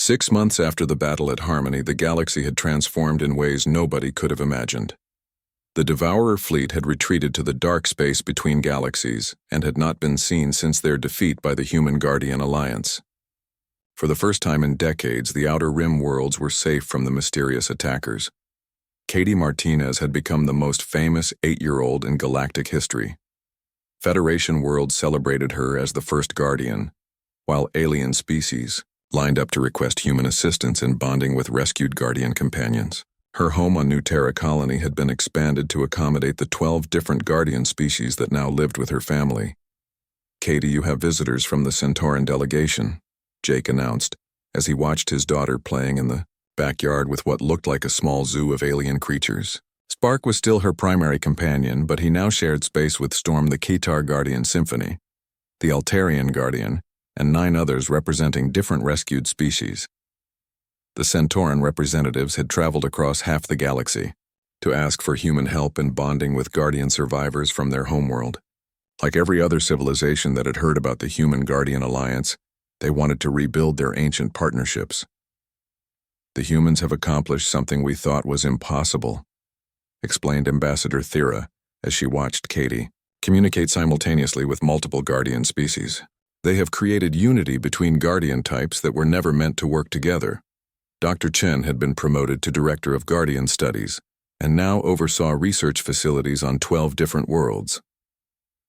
6 months after the battle at Harmony, the galaxy had transformed in ways nobody could have imagined. The Devourer fleet had retreated to the dark space between galaxies and had not been seen since their defeat by the Human Guardian Alliance. For the first time in decades, the Outer Rim worlds were safe from the mysterious attackers. Katie Martinez had become the most famous 8-year-old in galactic history. Federation worlds celebrated her as the first Guardian, while alien species lined up to request human assistance in bonding with rescued Guardian companions. Her home on New Terra Colony had been expanded to accommodate the 12 different Guardian species that now lived with her family. "Katie, you have visitors from the Centauran delegation," Jake announced, as he watched his daughter playing in the backyard with what looked like a small zoo of alien creatures. Spark was still her primary companion, but he now shared space with Storm, the Ketar Guardian Symphony, the Altarian Guardian, and 9 others representing different rescued species. The Centauran representatives had traveled across half the galaxy to ask for human help in bonding with Guardian survivors from their homeworld. Like every other civilization that had heard about the Human Guardian Alliance, they wanted to rebuild their ancient partnerships. "The humans have accomplished something we thought was impossible," explained Ambassador Thera as she watched Katie communicate simultaneously with multiple Guardian species. "They have created unity between Guardian types that were never meant to work together." Dr. Chen had been promoted to Director of Guardian Studies and now oversaw research facilities on 12 different worlds.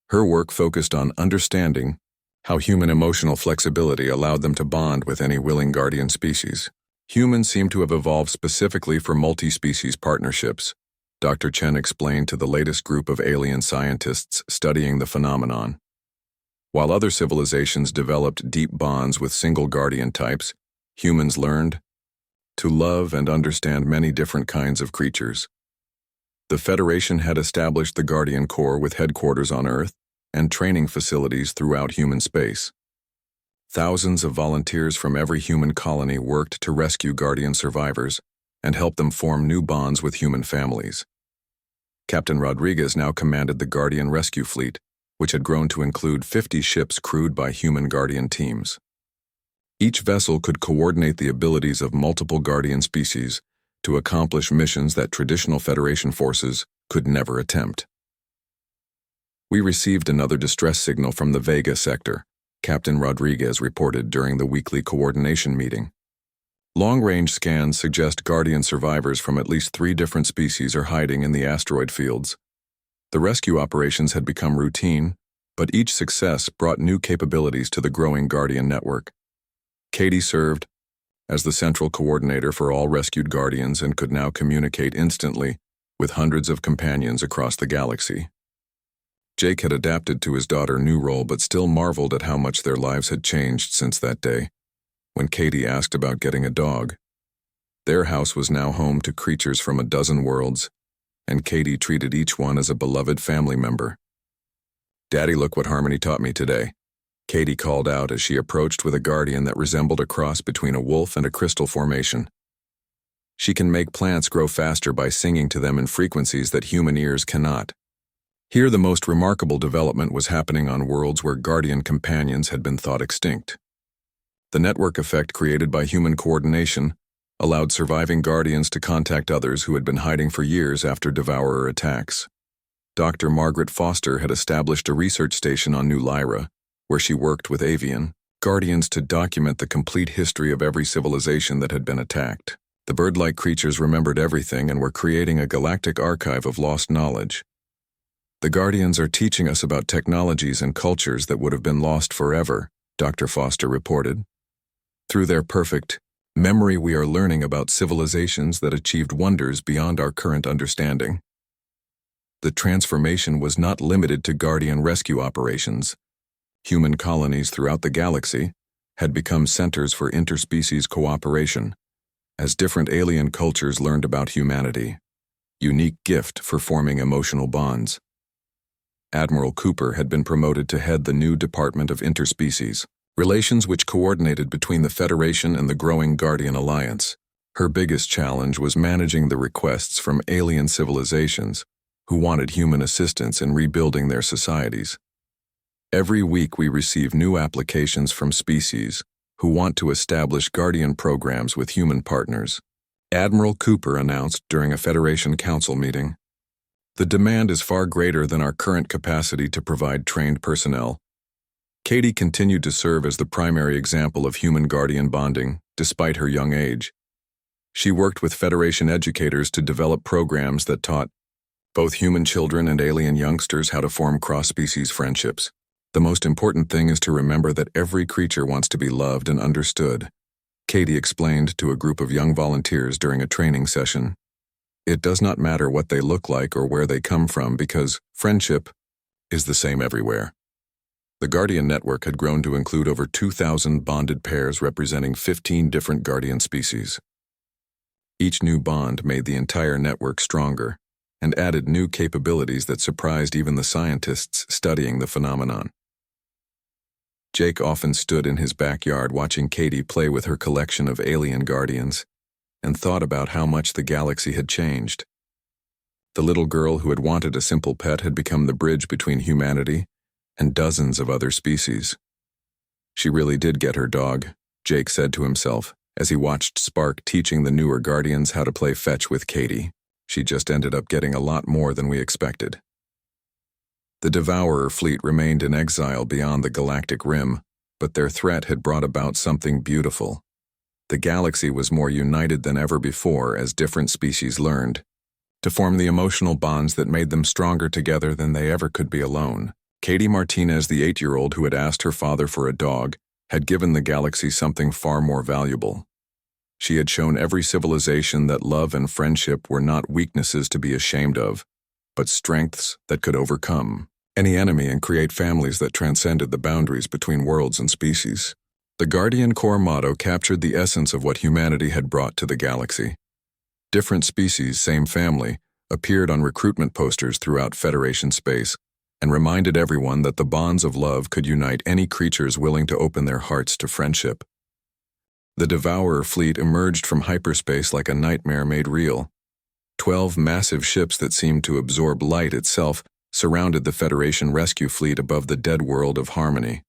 Her work focused on understanding how human emotional flexibility allowed them to bond with any willing Guardian species. "Humans seem to have evolved specifically for multi-species partnerships," Dr. Chen explained to the latest group of alien scientists studying the phenomenon. While other civilizations developed deep bonds with single Guardian types, humans learned to love and understand many different kinds of creatures. The Federation had established the Guardian Corps with headquarters on Earth and training facilities throughout human space. Thousands of volunteers from every human colony worked to rescue Guardian survivors and help them form new bonds with human families. Captain Rodriguez now commanded the Guardian Rescue Fleet, which had grown to include 50 ships crewed by human Guardian teams. Each vessel could coordinate the abilities of multiple Guardian species to accomplish missions that traditional Federation forces could never attempt. "We received another distress signal from the Vega sector," Captain Rodriguez reported during the weekly coordination meeting. "Long-range scans suggest Guardian survivors from at least 3 different species are hiding in the asteroid fields." The rescue operations had become routine, but each success brought new capabilities to the growing Guardian network. Katie served as the central coordinator for all rescued Guardians and could now communicate instantly with hundreds of companions across the galaxy. Jake had adapted to his daughter's new role but still marveled at how much their lives had changed since that day, when Katie asked about getting a dog. Their house was now home to creatures from a dozen worlds, and Katie treated each one as a beloved family member. "Daddy, look what Harmony taught me today," Katie called out as she approached with a Guardian that resembled a cross between a wolf and a crystal formation. "She can make plants grow faster by singing to them in frequencies that human ears cannot." Here the most remarkable development was happening on worlds where Guardian companions had been thought extinct. The network effect created by human coordination allowed surviving Guardians to contact others who had been hiding for years after Devourer attacks. Dr. Margaret Foster had established a research station on New Lyra, where she worked with avian Guardians to document the complete history of every civilization that had been attacked. The bird-like creatures remembered everything and were creating a galactic archive of lost knowledge. "The Guardians are teaching us about technologies and cultures that would have been lost forever," Dr. Foster reported. "Through their perfect memory, we are learning about civilizations that achieved wonders beyond our current understanding." The transformation was not limited to Guardian rescue operations. Human colonies throughout the galaxy had become centers for interspecies cooperation, as different alien cultures learned about humanity, unique gift for forming emotional bonds. Admiral Cooper had been promoted to head the new Department of Interspecies Relations, which coordinated between the Federation and the growing Guardian Alliance. Her biggest challenge was managing the requests from alien civilizations who wanted human assistance in rebuilding their societies. "Every week we receive new applications from species who want to establish Guardian programs with human partners. Admiral Cooper announced during a Federation Council meeting, "The demand is far greater than our current capacity to provide trained personnel." Katie continued to serve as the primary example of human Guardian bonding, despite her young age. She worked with Federation educators to develop programs that taught both human children and alien youngsters how to form cross-species friendships. "The most important thing is to remember that every creature wants to be loved and understood," Katie explained to a group of young volunteers during a training session. "It does not matter what they look like or where they come from because friendship is the same everywhere." The Guardian network had grown to include over 2,000 bonded pairs representing 15 different Guardian species. Each new bond made the entire network stronger and added new capabilities that surprised even the scientists studying the phenomenon. Jake often stood in his backyard watching Katie play with her collection of alien Guardians and thought about how much the galaxy had changed. The little girl who had wanted a simple pet had become the bridge between humanity and dozens of other species. She really did get her dog, Jake said to himself as he watched Spark teaching the newer Guardians how to play fetch with Katie. She just ended up getting a lot more than we expected. The Devourer fleet remained in exile beyond the galactic rim, but their threat had brought about something beautiful. The galaxy was more united than ever before as different species learned to form the emotional bonds that made them stronger together than they ever could be alone. Katie Martinez, the 8-year-old who had asked her father for a dog, had given the galaxy something far more valuable. She had shown every civilization that love and friendship were not weaknesses to be ashamed of, but strengths that could overcome any enemy and create families that transcended the boundaries between worlds and species. The Guardian Core motto captured the essence of what humanity had brought to the galaxy. Different species, same family, appeared on recruitment posters throughout Federation space and reminded everyone that the bonds of love could unite any creatures willing to open their hearts to friendship. The Devourer fleet emerged from hyperspace like a nightmare made real. 12 massive ships that seemed to absorb light itself surrounded the Federation rescue fleet above the dead world of Harmony.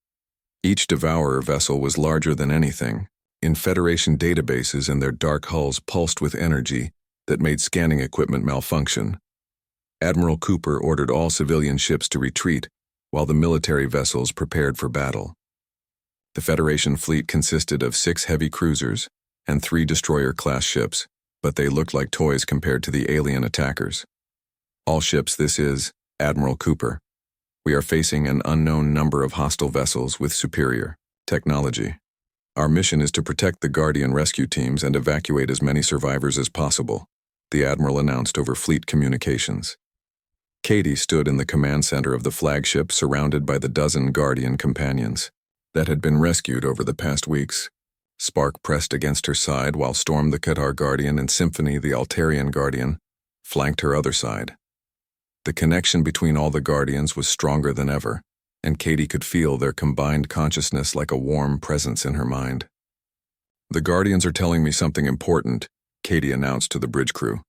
Each Devourer vessel was larger than anything. In Federation databases, and their dark hulls pulsed with energy that made scanning equipment malfunction. Admiral Cooper ordered all civilian ships to retreat, while the military vessels prepared for battle. The Federation fleet consisted of 6 heavy cruisers and 3 destroyer-class ships, but they looked like toys compared to the alien attackers. "All ships, this is Admiral Cooper. We are facing an unknown number of hostile vessels with superior technology. Our mission is to protect the Guardian rescue teams and evacuate as many survivors as possible," the Admiral announced over fleet communications. Katie stood in the command center of the flagship surrounded by the dozen Guardian companions that had been rescued over the past weeks. Spark pressed against her side while Storm the Qatar Guardian and Symphony the Altarian Guardian flanked her other side. The connection between all the Guardians was stronger than ever, and Katie could feel their combined consciousness like a warm presence in her mind. "The Guardians are telling me something important," Katie announced to the bridge crew.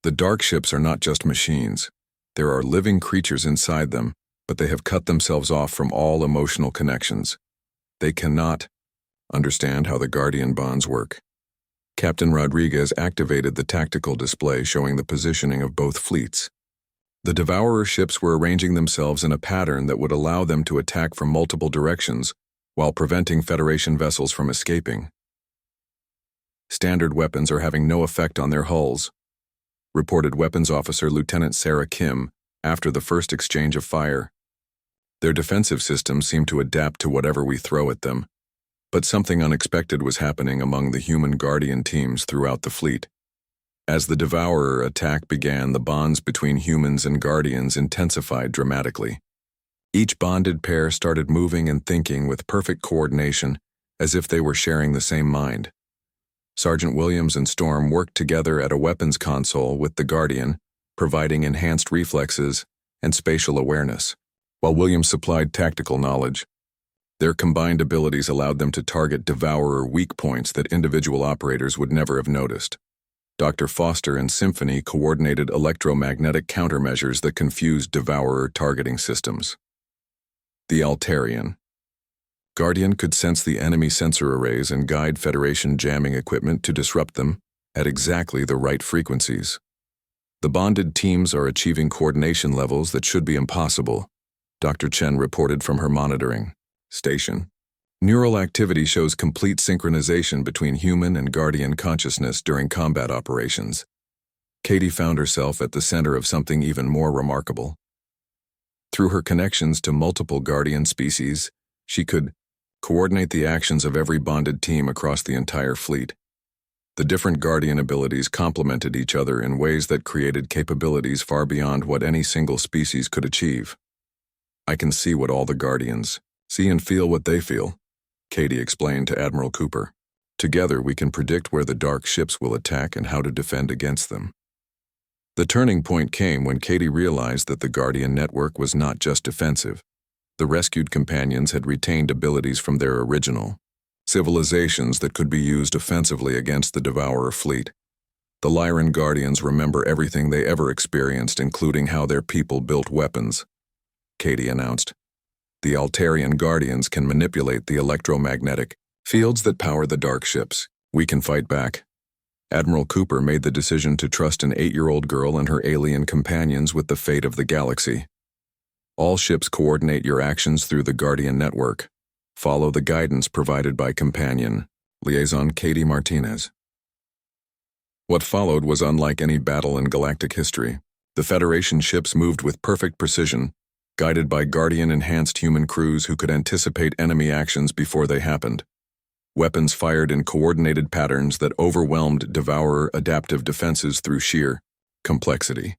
"The dark ships are not just machines. There are living creatures inside them, but they have cut themselves off from all emotional connections. They cannot understand how the Guardian bonds work." Captain Rodriguez activated the tactical display showing the positioning of both fleets. The Devourer ships were arranging themselves in a pattern that would allow them to attack from multiple directions while preventing Federation vessels from escaping. "Standard weapons are having no effect on their hulls," reported Weapons Officer Lieutenant Sarah Kim after the first exchange of fire. "Their defensive systems seem to adapt to whatever we throw at them, but something unexpected was happening among the human Guardian teams throughout the fleet. As the Devourer attack began, the bonds between humans and Guardians intensified dramatically. Each bonded pair started moving and thinking with perfect coordination, as if they were sharing the same mind. Sergeant Williams and Storm worked together at a weapons console with the Guardian, providing enhanced reflexes and spatial awareness, while Williams supplied tactical knowledge. Their combined abilities allowed them to target Devourer weak points that individual operators would never have noticed. Dr. Foster and Symphony coordinated electromagnetic countermeasures that confused Devourer targeting systems. The Altarian. Guardian could sense the enemy sensor arrays and guide Federation jamming equipment to disrupt them at exactly the right frequencies. The bonded teams are achieving coordination levels that should be impossible, Dr. Chen reported from her monitoring station. Neural activity shows complete synchronization between human and Guardian consciousness during combat operations. Katie found herself at the center of something even more remarkable. Through her connections to multiple Guardian species, she could coordinate the actions of every bonded team across the entire fleet. The different Guardian abilities complemented each other in ways that created capabilities far beyond what any single species could achieve. I can see what all the Guardians see and feel what they feel, Katie explained to Admiral Cooper. Together we can predict where the dark ships will attack and how to defend against them. The turning point came when Katie realized that the Guardian network was not just defensive. The rescued companions had retained abilities from their original civilizations that could be used offensively against the Devourer fleet. The Lyran Guardians remember everything they ever experienced, including how their people built weapons, Katie announced. The Altarian Guardians can manipulate the electromagnetic fields that power the dark ships. We can fight back. Admiral Cooper made the decision to trust an 8-year-old girl and her alien companions with the fate of the galaxy. All ships coordinate your actions through the Guardian network. Follow the guidance provided by Companion, Liaison Katie Martinez. What followed was unlike any battle in galactic history. The Federation ships moved with perfect precision, guided by Guardian-enhanced human crews who could anticipate enemy actions before they happened. Weapons fired in coordinated patterns that overwhelmed Devourer adaptive defenses through sheer complexity.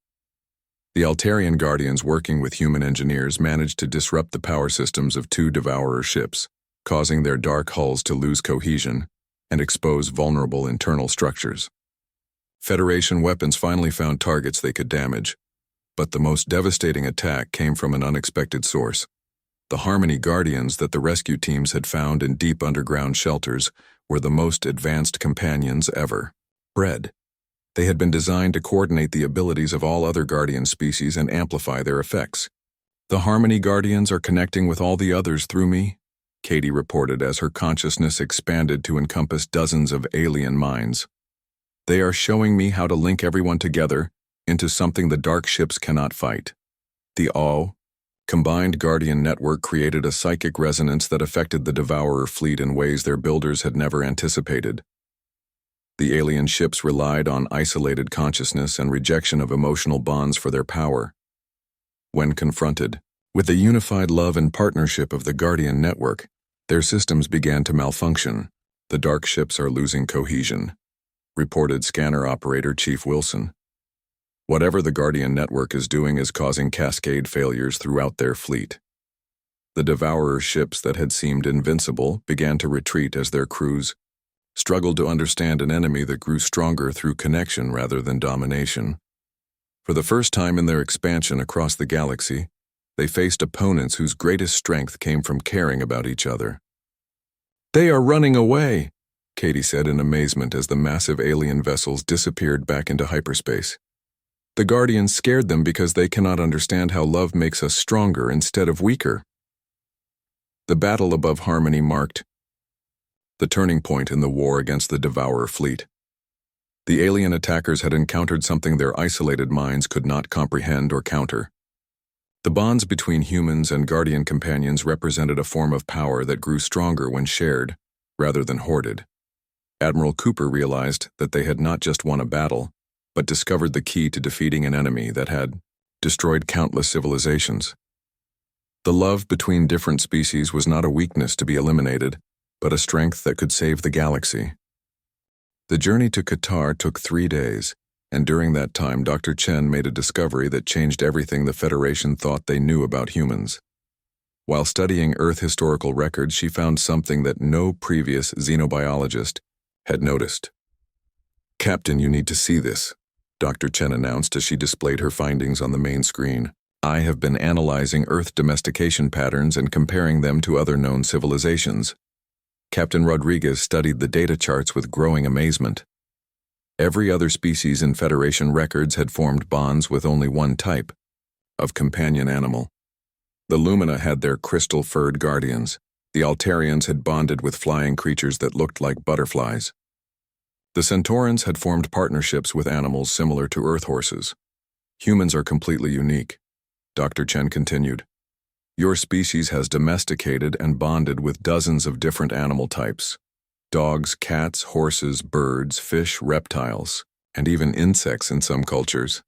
The Altarian Guardians, working with human engineers, managed to disrupt the power systems of 2 Devourer ships, causing their dark hulls to lose cohesion and expose vulnerable internal structures. Federation weapons finally found targets they could damage, but the most devastating attack came from an unexpected source. The Harmony Guardians that the rescue teams had found in deep underground shelters were the most advanced companions ever bred. They had been designed to coordinate the abilities of all other Guardian species and amplify their effects. The Harmony Guardians are connecting with all the others through me, Katie reported as her consciousness expanded to encompass dozens of alien minds. They are showing me how to link everyone together into something the dark ships cannot fight. The combined Guardian network created a psychic resonance that affected the Devourer fleet in ways their builders had never anticipated. The alien ships relied on isolated consciousness and rejection of emotional bonds for their power. When confronted with the unified love and partnership of the Guardian network, their systems began to malfunction. The dark ships are losing cohesion, reported scanner operator Chief Wilson. Whatever the Guardian network is doing is causing cascade failures throughout their fleet. The Devourer ships that had seemed invincible began to retreat as their crews struggled to understand an enemy that grew stronger through connection rather than domination. For the first time in their expansion across the galaxy, they faced opponents whose greatest strength came from caring about each other. "They are running away," Katie said in amazement as the massive alien vessels disappeared back into hyperspace. "The Guardians scared them because they cannot understand how love makes us stronger instead of weaker." The battle above Harmony marked the turning point in the war against the Devourer fleet. The alien attackers had encountered something their isolated minds could not comprehend or counter. The bonds between humans and Guardian companions represented a form of power that grew stronger when shared, rather than hoarded. Admiral Cooper realized that they had not just won a battle, but discovered the key to defeating an enemy that had destroyed countless civilizations. The love between different species was not a weakness to be eliminated, but a strength that could save the galaxy. The journey to Qatar took 3 days, and during that time Dr. Chen made a discovery that changed everything the Federation thought they knew about humans. While studying Earth historical records, she found something that no previous xenobiologist had noticed. "Captain, you need to see this," Dr. Chen announced as she displayed her findings on the main screen. "I have been analyzing Earth domestication patterns and comparing them to other known civilizations." Captain Rodriguez studied the data charts with growing amazement. Every other species in Federation records had formed bonds with only one type of companion animal. The Lumina had their crystal-furred guardians, The Altarians had bonded with flying creatures that looked like butterflies. The Centaurans had formed partnerships with animals similar to Earth horses. Humans are completely unique, Dr. Chen continued. Your species has domesticated and bonded with dozens of different animal types. Dogs, cats, horses, birds, fish, reptiles, and even insects in some cultures.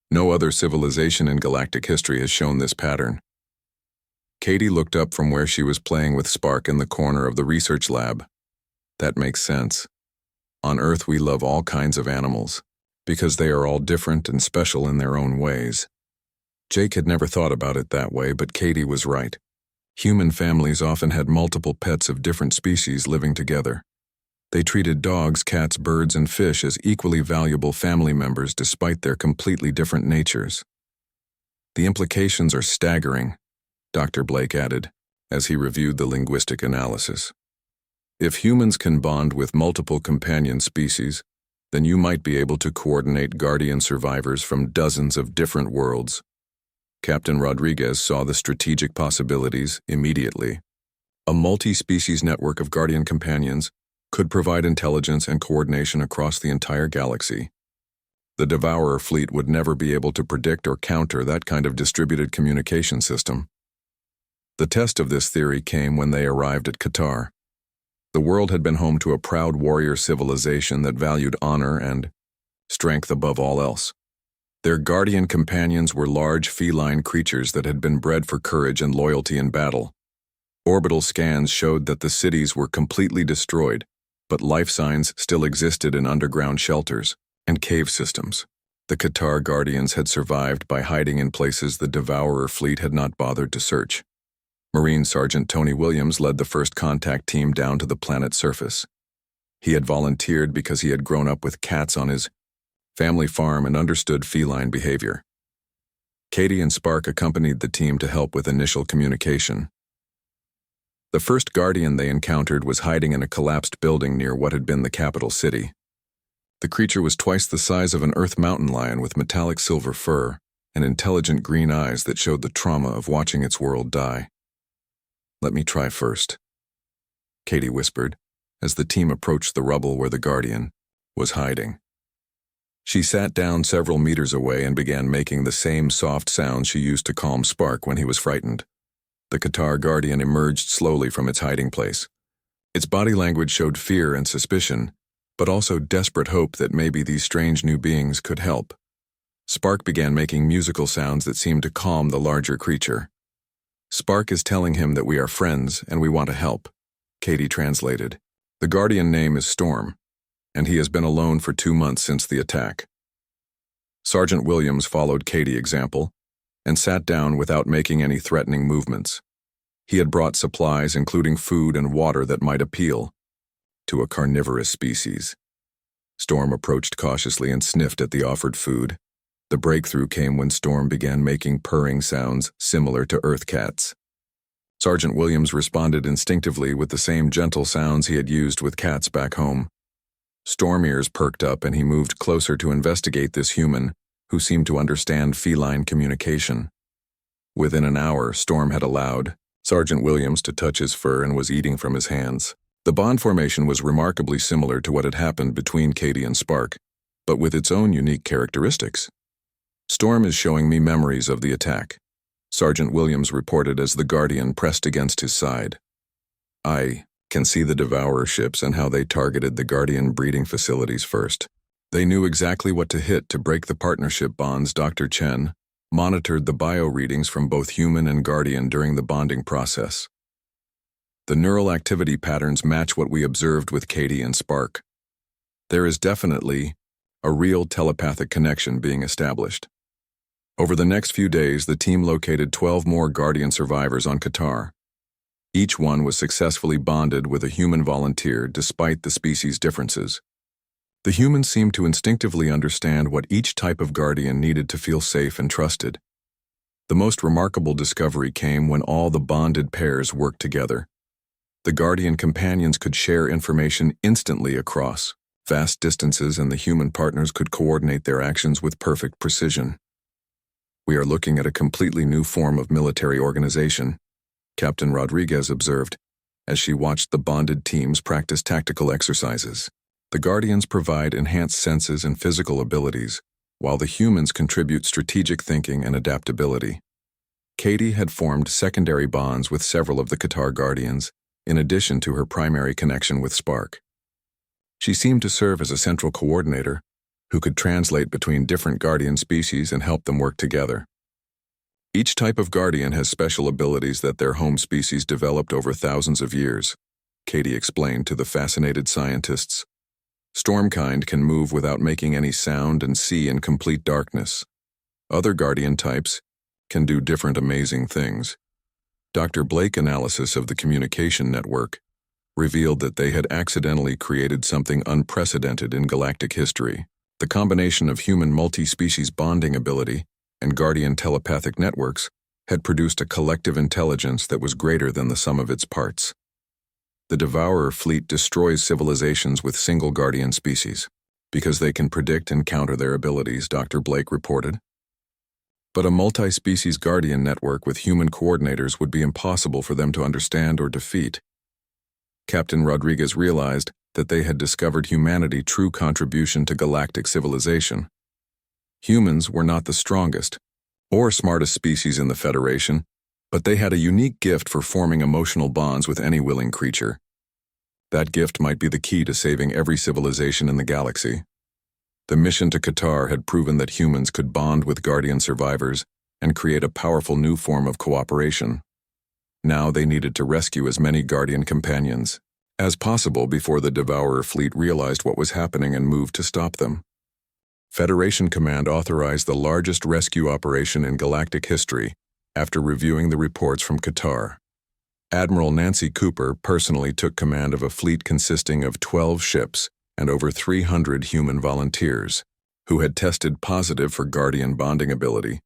No other civilization in galactic history has shown this pattern. Katie looked up from where she was playing with Spark in the corner of the research lab. That makes sense. On Earth we love all kinds of animals, because they are all different and special in their own ways. Jake had never thought about it that way, but Katie was right. Human families often had multiple pets of different species living together. They treated dogs, cats, birds, and fish as equally valuable family members despite their completely different natures. The implications are staggering, Dr. Blake added, as he reviewed the linguistic analysis. If humans can bond with multiple companion species, then you might be able to coordinate Guardian survivors from dozens of different worlds. Captain Rodriguez saw the strategic possibilities immediately. A multi-species network of Guardian companions could provide intelligence and coordination across the entire galaxy. The Devourer fleet would never be able to predict or counter that kind of distributed communication system. The test of this theory came when they arrived at Qatar. The world had been home to a proud warrior civilization that valued honor and strength above all else. Their Guardian companions were large feline creatures that had been bred for courage and loyalty in battle. Orbital scans showed that the cities were completely destroyed, but life signs still existed in underground shelters and cave systems. The Qatar Guardians had survived by hiding in places the Devourer fleet had not bothered to search. Marine Sergeant Tony Williams led the first contact team down to the planet's surface. He had volunteered because he had grown up with cats on his family farm and understood feline behavior. Katie and Spark accompanied the team to help with initial communication. The first Guardian they encountered was hiding in a collapsed building near what had been the capital city. The creature was twice the size of an Earth mountain lion with metallic silver fur and intelligent green eyes that showed the trauma of watching its world die. "Let me try first," Katie whispered, as the team approached the rubble where the Guardian was hiding. She sat down several meters away and began making the same soft sounds she used to calm Spark when he was frightened. The Qatar Guardian emerged slowly from its hiding place. Its body language showed fear and suspicion, but also desperate hope that maybe these strange new beings could help. Spark began making musical sounds that seemed to calm the larger creature. "Spark is telling him that we are friends and we want to help," Katie translated. "The Guardian name is Storm, and he has been alone for 2 months since the attack." Sergeant Williams followed Katie's example and sat down without making any threatening movements. He had brought supplies, including food and water, that might appeal to a carnivorous species. Storm approached cautiously and sniffed at the offered food. The breakthrough came when Storm began making purring sounds similar to Earth cats. Sergeant Williams responded instinctively with the same gentle sounds he had used with cats back home. Storm ears perked up and he moved closer to investigate this human, who seemed to understand feline communication. Within an hour, Storm had allowed Sergeant Williams to touch his fur and was eating from his hands. The bond formation was remarkably similar to what had happened between Katie and Spark, but with its own unique characteristics. "Storm is showing me memories of the attack," Sergeant Williams reported as the Guardian pressed against his side. "I can see the Devourer ships and how they targeted the Guardian breeding facilities first. They knew exactly what to hit to break the partnership bonds." Dr. Chen monitored the bio readings from both human and Guardian during the bonding process. The neural activity patterns match what we observed with Katie and Spark. There is definitely a real telepathic connection being established. Over the next few days, the team located 12 more Guardian survivors on Qatar. Each one was successfully bonded with a human volunteer despite the species differences. The humans seemed to instinctively understand what each type of Guardian needed to feel safe and trusted. The most remarkable discovery came when all the bonded pairs worked together. The Guardian companions could share information instantly across vast distances, and the human partners could coordinate their actions with perfect precision. "We are looking at a completely new form of military organization," Captain Rodriguez observed, as she watched the bonded teams practice tactical exercises. The Guardians provide enhanced senses and physical abilities, while the humans contribute strategic thinking and adaptability. Katie had formed secondary bonds with several of the Qatar Guardians, in addition to her primary connection with Spark. She seemed to serve as a central coordinator, who could translate between different Guardian species and help them work together. Each type of Guardian has special abilities that their home species developed over thousands of years, Katie explained to the fascinated scientists. Stormkind can move without making any sound and see in complete darkness. Other Guardian types can do different amazing things. Dr. Blake's analysis of the communication network revealed that they had accidentally created something unprecedented in galactic history. The combination of human multi-species bonding ability and Guardian telepathic networks had produced a collective intelligence that was greater than the sum of its parts. The Devourer fleet destroys civilizations with single Guardian species, because they can predict and counter their abilities, Dr. Blake reported. But a multi-species Guardian network with human coordinators would be impossible for them to understand or defeat. Captain Rodriguez realized that they had discovered humanity's true contribution to galactic civilization. Humans were not the strongest or smartest species in the Federation, but they had a unique gift for forming emotional bonds with any willing creature. That gift might be the key to saving every civilization in the galaxy. The mission to Qatar had proven that humans could bond with Guardian survivors and create a powerful new form of cooperation. Now they needed to rescue as many Guardian companions as possible before the Devourer fleet realized what was happening and moved to stop them. Federation Command authorized the largest rescue operation in galactic history after reviewing the reports from Qatar. Admiral Nancy Cooper personally took command of a fleet consisting of 12 ships and over 300 human volunteers, who had tested positive for Guardian bonding ability.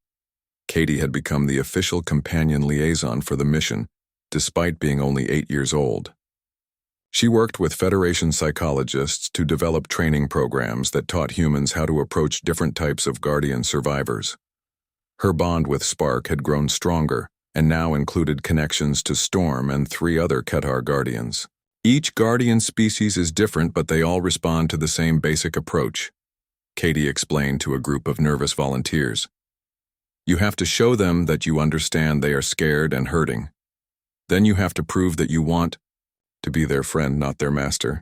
Katie had become the official companion liaison for the mission, despite being only 8 years old. She worked with Federation psychologists to develop training programs that taught humans how to approach different types of Guardian survivors. Her bond with Spark had grown stronger and now included connections to Storm and 3 other Qatar Guardians. Each Guardian species is different, but they all respond to the same basic approach, Katie explained to a group of nervous volunteers. You have to show them that you understand they are scared and hurting. Then you have to prove that you want to be their friend, not their master.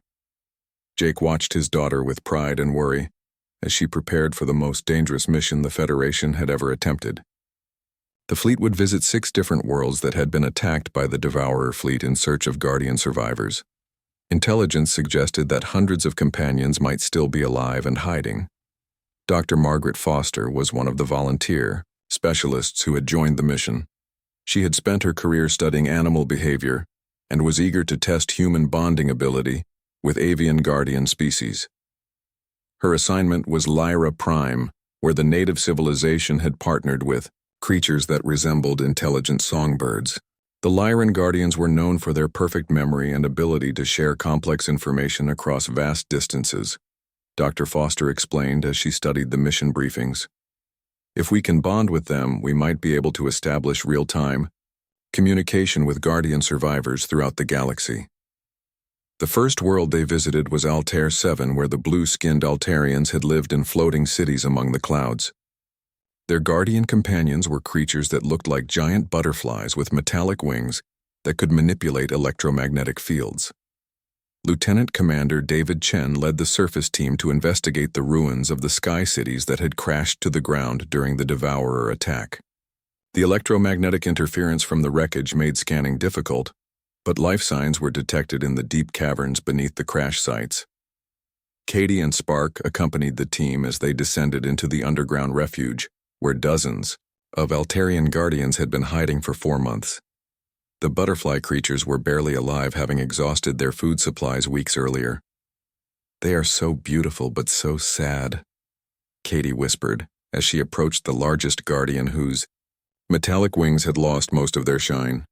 Jake watched his daughter with pride and worry as she prepared for the most dangerous mission the Federation had ever attempted. The fleet would visit 6 different worlds that had been attacked by the Devourer fleet in search of Guardian survivors. Intelligence suggested that hundreds of companions might still be alive and hiding. Dr. Margaret Foster was one of the volunteer specialists who had joined the mission. She had spent her career studying animal behavior and was eager to test human bonding ability with avian Guardian species. Her assignment was Lyra Prime, where the native civilization had partnered with creatures that resembled intelligent songbirds. The Lyran Guardians were known for their perfect memory and ability to share complex information across vast distances, Dr. Foster explained as she studied the mission briefings. If we can bond with them, we might be able to establish real-time communication with Guardian survivors throughout the galaxy. The first world they visited was Altair 7, where the blue-skinned Altarians had lived in floating cities among the clouds. Their Guardian companions were creatures that looked like giant butterflies with metallic wings that could manipulate electromagnetic fields. Lieutenant Commander David Chen led the surface team to investigate the ruins of the sky cities that had crashed to the ground during the Devourer attack. The electromagnetic interference from the wreckage made scanning difficult, but life signs were detected in the deep caverns beneath the crash sites. Katie and Spark accompanied the team as they descended into the underground refuge, where dozens of Altarian Guardians had been hiding for 4 months. The butterfly creatures were barely alive, having exhausted their food supplies weeks earlier. "They are so beautiful but so sad," Katie whispered as she approached the largest Guardian whose metallic wings had lost most of their shine.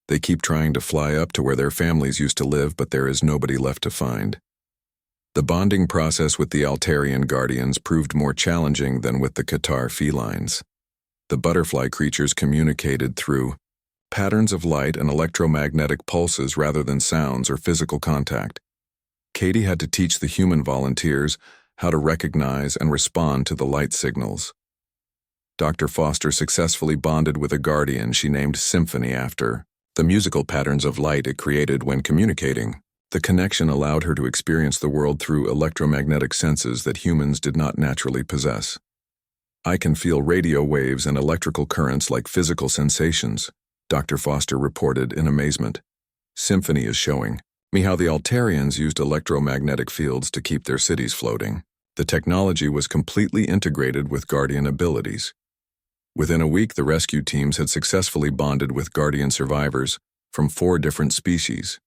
"They keep trying to fly up to where their families used to live, but there is nobody left to find." The bonding process with the Altarian Guardians proved more challenging than with the Qatar felines. The butterfly creatures communicated through patterns of light and electromagnetic pulses rather than sounds or physical contact. Katie had to teach the human volunteers how to recognize and respond to the light signals. Dr. Foster successfully bonded with a guardian she named Symphony after the musical patterns of light it created when communicating. The connection allowed her to experience the world through electromagnetic senses that humans did not naturally possess. "I can feel radio waves and electrical currents like physical sensations," Dr. Foster reported in amazement. "Symphony is showing me how the Altarians used electromagnetic fields to keep their cities floating." The technology was completely integrated with Guardian abilities. Within a week, the rescue teams had successfully bonded with Guardian survivors from 4 different species.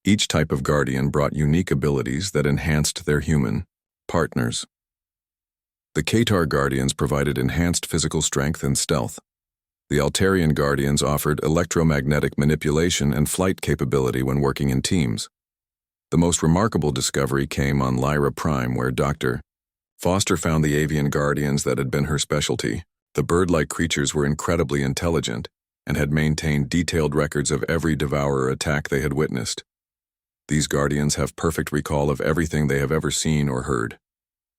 Each type of Guardian brought unique abilities that enhanced their human partners. The Qatar Guardians provided enhanced physical strength and stealth. The Altarian Guardians offered electromagnetic manipulation and flight capability when working in teams. The most remarkable discovery came on Lyra Prime, where Dr. Foster found the avian guardians that had been her specialty. The bird-like creatures were incredibly intelligent and had maintained detailed records of every devourer attack they had witnessed. These guardians have perfect recall of everything they have ever seen or heard,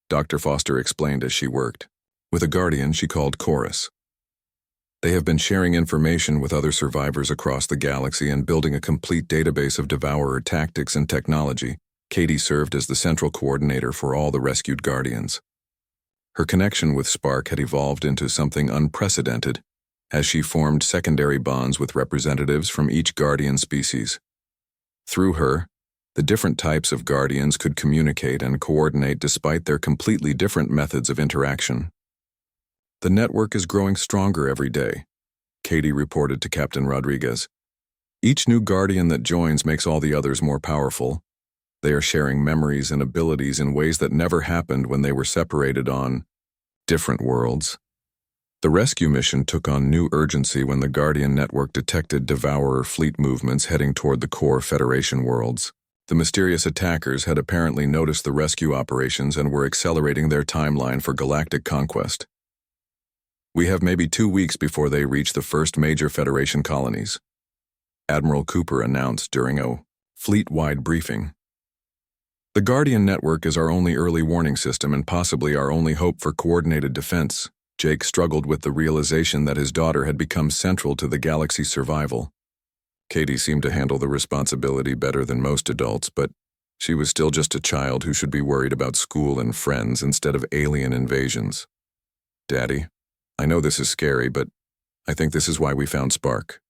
Dr. Foster explained as she worked with a guardian she called Chorus. They have been sharing information with other survivors across the galaxy and building a complete database of devourer tactics and technology. Katie served as the central coordinator for all the rescued guardians. Her connection with Spark had evolved into something unprecedented, as she formed secondary bonds with representatives from each guardian species. Through her, the different types of guardians could communicate and coordinate despite their completely different methods of interaction. "The network is growing stronger every day," Katie reported to Captain Rodriguez. "Each new guardian that joins makes all the others more powerful. They are sharing memories and abilities in ways that never happened when they were separated on different worlds." The rescue mission took on new urgency when the Guardian Network detected Devourer fleet movements heading toward the core Federation worlds. The mysterious attackers had apparently noticed the rescue operations and were accelerating their timeline for galactic conquest. "We have maybe 2 weeks before they reach the first major Federation colonies," Admiral Cooper announced during a fleet-wide briefing. "The Guardian Network is our only early warning system and possibly our only hope for coordinated defense." Jake struggled with the realization that his daughter had become central to the galaxy's survival. Katie seemed to handle the responsibility better than most adults, but she was still just a child who should be worried about school and friends instead of alien invasions. "Daddy, I know this is scary, but I think this is why we found Spark,"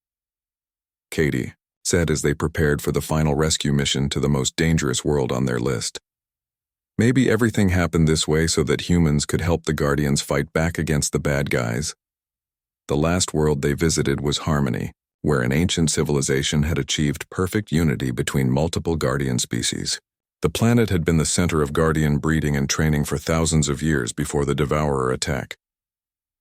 Katie said as they prepared for the final rescue mission to the most dangerous world on their list. "Maybe everything happened this way so that humans could help the Guardians fight back against the bad guys." The last world they visited was Harmony, where an ancient civilization had achieved perfect unity between multiple Guardian species. The planet had been the center of Guardian breeding and training for thousands of years before the Devourer attack.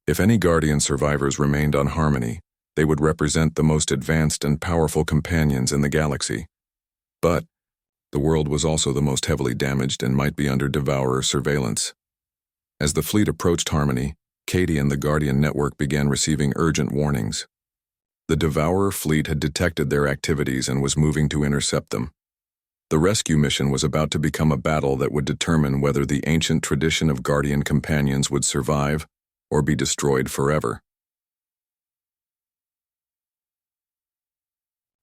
If any Guardian survivors remained on Harmony, they would represent the most advanced and powerful companions in the galaxy. But the world was also the most heavily damaged and might be under Devourer surveillance. As the fleet approached Harmony, Katie and the Guardian Network began receiving urgent warnings. The Devourer fleet had detected their activities and was moving to intercept them. The rescue mission was about to become a battle that would determine whether the ancient tradition of Guardian companions would survive or be destroyed forever.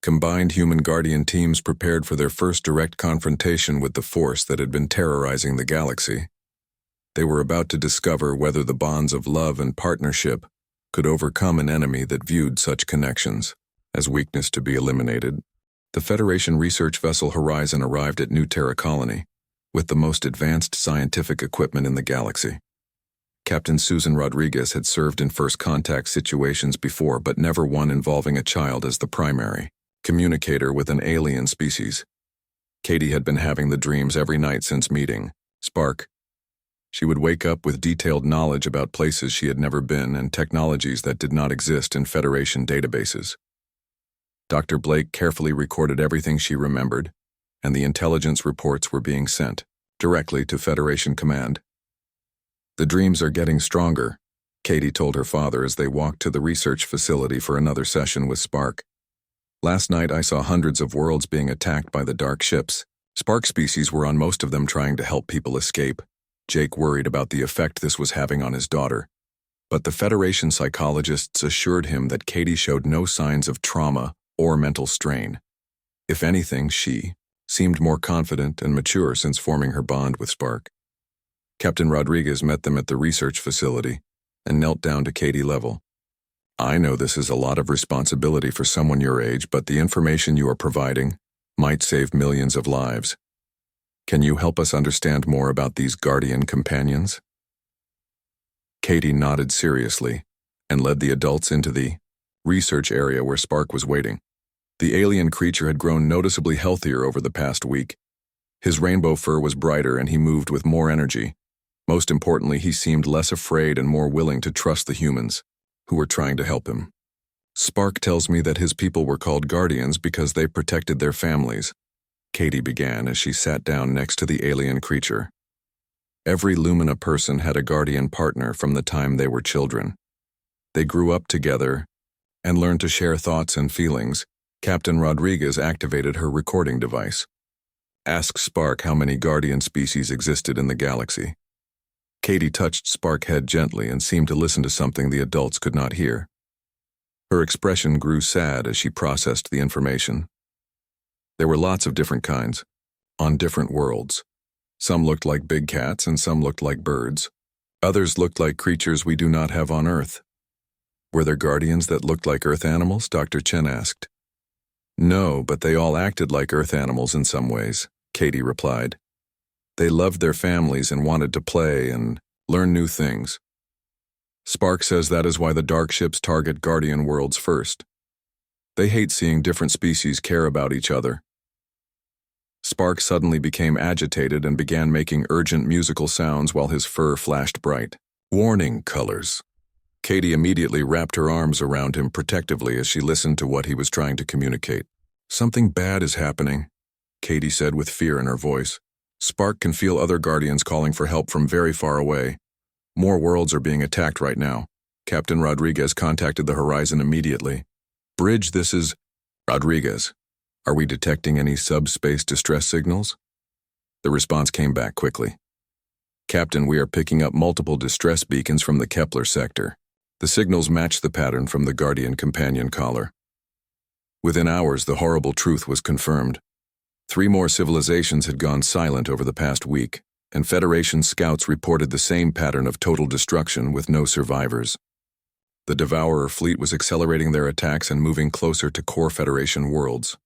Combined human Guardian teams prepared for their first direct confrontation with the force that had been terrorizing the galaxy. They were about to discover whether the bonds of love and partnership could overcome an enemy that viewed such connections as weakness to be eliminated. The Federation research vessel Horizon arrived at New Terra Colony with the most advanced scientific equipment in the galaxy. Captain Susan Rodriguez had served in first contact situations before, but never one involving a child as the primary communicator with an alien species. Katie had been having the dreams every night since meeting Spark. She would wake up with detailed knowledge about places she had never been and technologies that did not exist in Federation databases. Dr. Blake carefully recorded everything she remembered, and the intelligence reports were being sent directly to Federation Command. "The dreams are getting stronger," Katie told her father as they walked to the research facility for another session with Spark. Last night I saw hundreds of worlds being attacked by the dark ships. Spark species were on most of them trying to help people escape. Jake worried about the effect this was having on his daughter. But the Federation psychologists assured him that Katie showed no signs of trauma or mental strain. If anything, she seemed more confident and mature since forming her bond with Spark. Captain Rodriguez met them at the research facility and knelt down to Katie level. I know this is a lot of responsibility for someone your age, but the information you are providing might save millions of lives. Can you help us understand more about these Guardian companions? Katie nodded seriously and led the adults into the research area where Spark was waiting. The alien creature had grown noticeably healthier over the past week. His rainbow fur was brighter and he moved with more energy. Most importantly, he seemed less afraid and more willing to trust the humans, who were trying to help him. Spark tells me that his people were called Guardians because they protected their families, Katie began as she sat down next to the alien creature. Every Lumina person had a Guardian partner from the time they were children. They grew up together and learned to share thoughts and feelings. Captain Rodriguez activated her recording device. Ask Spark how many Guardian species existed in the galaxy. Katie touched Spark's head gently and seemed to listen to something the adults could not hear. Her expression grew sad as she processed the information. There were lots of different kinds, on different worlds. Some looked like big cats and some looked like birds. Others looked like creatures we do not have on Earth. Were there Guardians that looked like Earth animals? Dr. Chen asked. No, but they all acted like Earth animals in some ways, Katie replied. They loved their families and wanted to play and learn new things. Spark says that is why the dark ships target Guardian worlds first. They hate seeing different species care about each other. Spark suddenly became agitated and began making urgent musical sounds while his fur flashed bright. Warning colors. Katie immediately wrapped her arms around him protectively as she listened to what he was trying to communicate. Something bad is happening, Katie said with fear in her voice. Spark can feel other Guardians calling for help from very far away. More worlds are being attacked right now. Captain Rodriguez contacted the Horizon immediately. Bridge, this is Rodriguez. Are we detecting any subspace distress signals? The response came back quickly. Captain, we are picking up multiple distress beacons from the Kepler sector. The signals match the pattern from the Guardian companion collar. Within hours, the horrible truth was confirmed. 3 more civilizations had gone silent over the past week, and Federation scouts reported the same pattern of total destruction with no survivors. The Devourer fleet was accelerating their attacks and moving closer to core Federation worlds.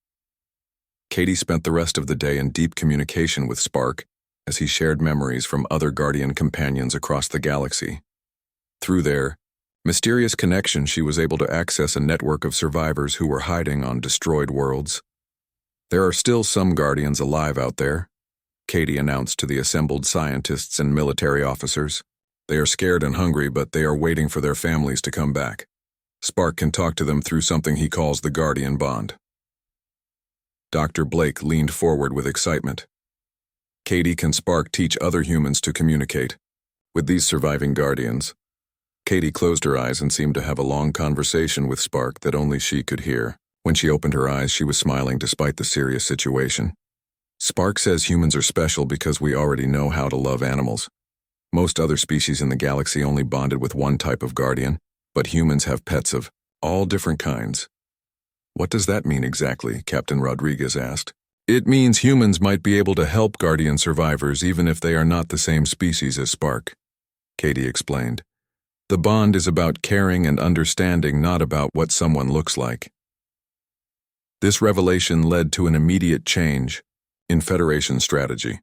Katie spent the rest of the day in deep communication with Spark as he shared memories from other Guardian companions across the galaxy. Through their mysterious connection, she was able to access a network of survivors who were hiding on destroyed worlds. There are still some Guardians alive out there, Katie announced to the assembled scientists and military officers. They are scared and hungry, but they are waiting for their families to come back. Spark can talk to them through something he calls the Guardian Bond. Dr. Blake leaned forward with excitement. Katie, can Spark teach other humans to communicate with these surviving Guardians? Katie closed her eyes and seemed to have a long conversation with Spark that only she could hear. When she opened her eyes, she was smiling despite the serious situation. Spark says humans are special because we already know how to love animals. Most other species in the galaxy only bonded with one type of Guardian, but humans have pets of all different kinds. What does that mean exactly? Captain Rodriguez asked. It means humans might be able to help Guardian survivors even if they are not the same species as Spark, Katie explained. The bond is about caring and understanding, not about what someone looks like. This revelation led to an immediate change in Federation strategy.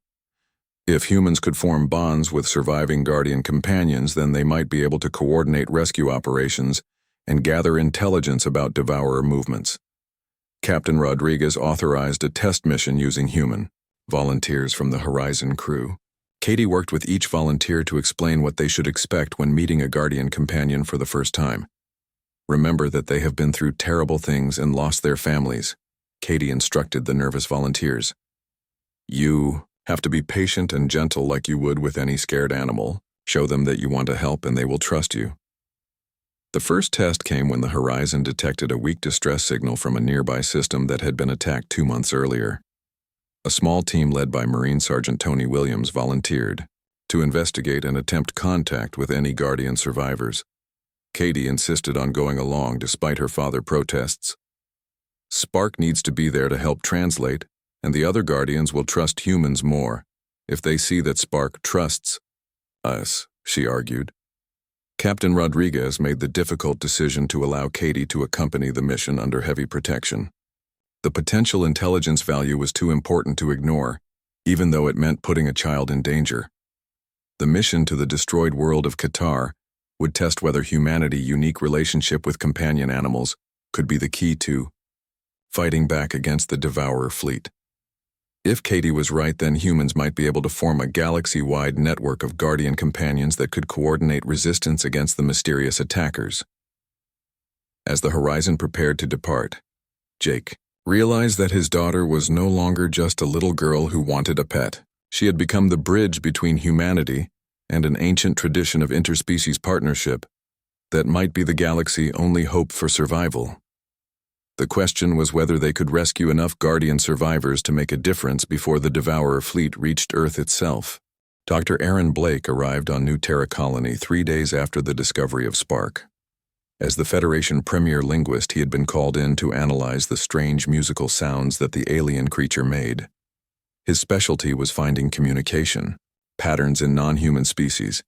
If humans could form bonds with surviving Guardian companions, then they might be able to coordinate rescue operations and gather intelligence about Devourer movements. Captain Rodriguez authorized a test mission using human volunteers from the Horizon crew. Katie worked with each volunteer to explain what they should expect when meeting a Guardian companion for the first time. Remember that they have been through terrible things and lost their families, Katie instructed the nervous volunteers. You have to be patient and gentle like you would with any scared animal. Show them that you want to help and they will trust you. The first test came when the Horizon detected a weak distress signal from a nearby system that had been attacked 2 months earlier. A small team led by Marine Sergeant Tony Williams volunteered to investigate and attempt contact with any Guardian survivors. Katie insisted on going along despite her father's protests. Spark needs to be there to help translate, and the other Guardians will trust humans more if they see that Spark trusts us, she argued. Captain Rodriguez made the difficult decision to allow Katie to accompany the mission under heavy protection. The potential intelligence value was too important to ignore, even though it meant putting a child in danger. The mission to the destroyed world of Qatar would test whether humanity's unique relationship with companion animals could be the key to fighting back against the Devourer fleet. If Katie was right, then humans might be able to form a galaxy-wide network of Guardian companions that could coordinate resistance against the mysterious attackers. As the Horizon prepared to depart, Jake realized that his daughter was no longer just a little girl who wanted a pet. She had become the bridge between humanity and an ancient tradition of interspecies partnership that might be the galaxy's only hope for survival. The question was whether they could rescue enough Guardian survivors to make a difference before the Devourer fleet reached Earth itself. Dr. Aaron Blake arrived on New Terra Colony 3 days after the discovery of Spark. As the Federation premier linguist, he had been called in to analyze the strange musical sounds that the alien creature made. His specialty was finding communication patterns in non-human species,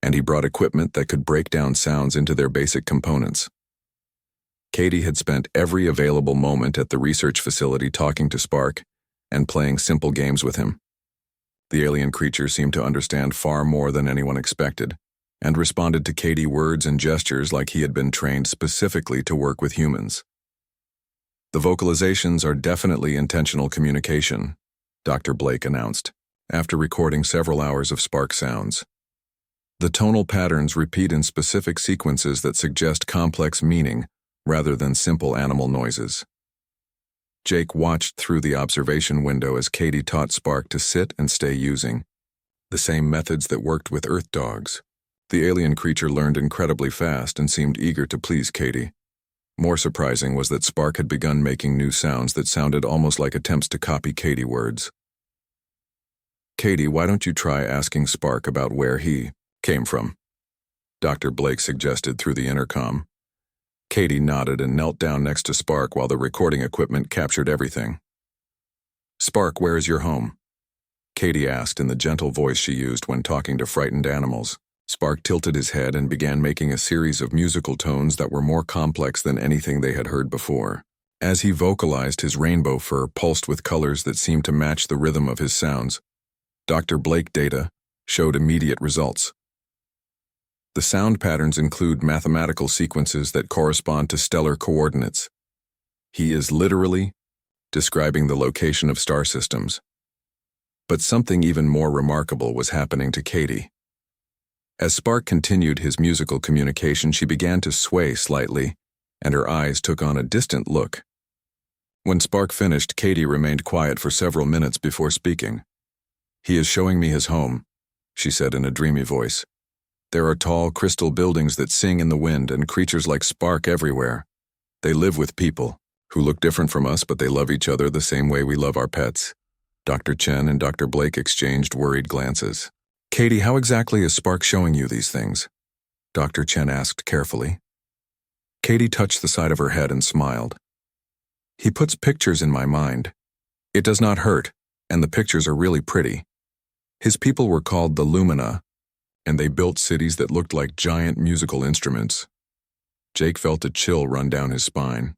and he brought equipment that could break down sounds into their basic components. Katie had spent every available moment at the research facility talking to Spark and playing simple games with him. The alien creature seemed to understand far more than anyone expected, and responded to Katie's words and gestures like he had been trained specifically to work with humans. The vocalizations are definitely intentional communication, Dr. Blake announced, after recording several hours of Spark sounds. The tonal patterns repeat in specific sequences that suggest complex meaning rather than simple animal noises. Jake watched through the observation window as Katie taught Spark to sit and stay using the same methods that worked with Earth dogs. The alien creature learned incredibly fast and seemed eager to please Katie. More surprising was that Spark had begun making new sounds that sounded almost like attempts to copy Katie's words. "Katie, why don't you try asking Spark about where he came from?" Dr. Blake suggested through the intercom. Katie nodded and knelt down next to Spark while the recording equipment captured everything. "Spark, where is your home?" Katie asked in the gentle voice she used when talking to frightened animals. Spark tilted his head and began making a series of musical tones that were more complex than anything they had heard before. As he vocalized, his rainbow fur pulsed with colors that seemed to match the rhythm of his sounds. Dr. Blake data showed immediate results. The sound patterns include mathematical sequences that correspond to stellar coordinates. He is literally describing the location of star systems. But something even more remarkable was happening to Katie. As Spark continued his musical communication, she began to sway slightly, and her eyes took on a distant look. When Spark finished, Katie remained quiet for several minutes before speaking. "He is showing me his home," she said in a dreamy voice. "There are tall crystal buildings that sing in the wind and creatures like Spark everywhere. They live with people, who look different from us, but they love each other the same way we love our pets." Dr. Chen and Dr. Blake exchanged worried glances. "Katie, how exactly is Spark showing you these things?" Dr. Chen asked carefully. Katie touched the side of her head and smiled. "He puts pictures in my mind. It does not hurt, and the pictures are really pretty. His people were called the Lumina, and they built cities that looked like giant musical instruments." Jake felt a chill run down his spine.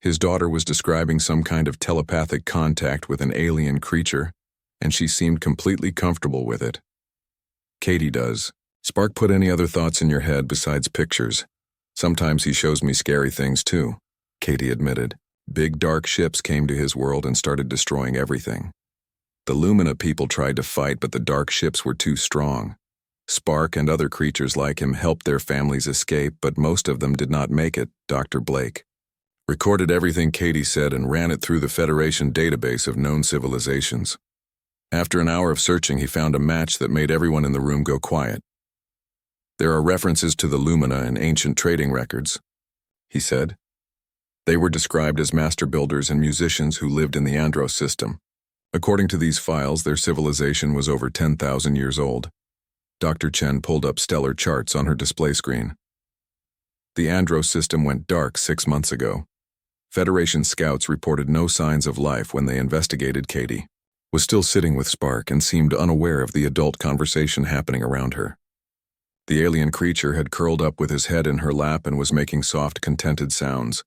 His daughter was describing some kind of telepathic contact with an alien creature, and she seemed completely comfortable with it. "Katie does. Spark put any other thoughts in your head besides pictures? Sometimes he shows me scary things too," Katie admitted. Big dark ships came to his world and started destroying everything. The Lumina people tried to fight, but the dark ships were too strong. Spark and other creatures like him helped their families escape, but most of them did not make it, Dr. Blake recorded everything Katie said and ran it through the Federation database of known civilizations. After an hour of searching, he found a match that made everyone in the room go quiet. There are references to the Lumina in ancient trading records, he said. They were described as master builders and musicians who lived in the Andros system. According to these files, their civilization was over 10,000 years old. Dr. Chen pulled up stellar charts on her display screen. The Andros system went dark 6 months ago. Federation scouts reported no signs of life when they investigated. Katie was still sitting with Spark and seemed unaware of the adult conversation happening around her. The alien creature had curled up with his head in her lap and was making soft, contented sounds.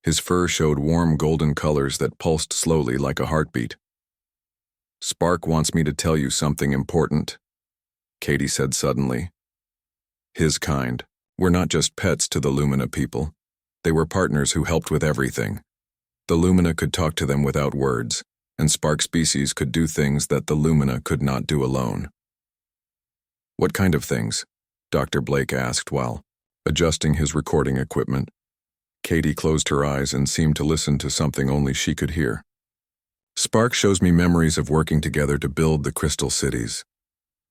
His fur showed warm golden colors that pulsed slowly like a heartbeat. "Spark wants me to tell you something important," Katie said suddenly. "His kind were not just pets to the Lumina people. They were partners who helped with everything. The Lumina could talk to them without words, and Spark species could do things that the Lumina could not do alone." "What kind of things?" Dr. Blake asked while adjusting his recording equipment. Katie closed her eyes and seemed to listen to something only she could hear. "Spark shows me memories of working together to build the crystal cities.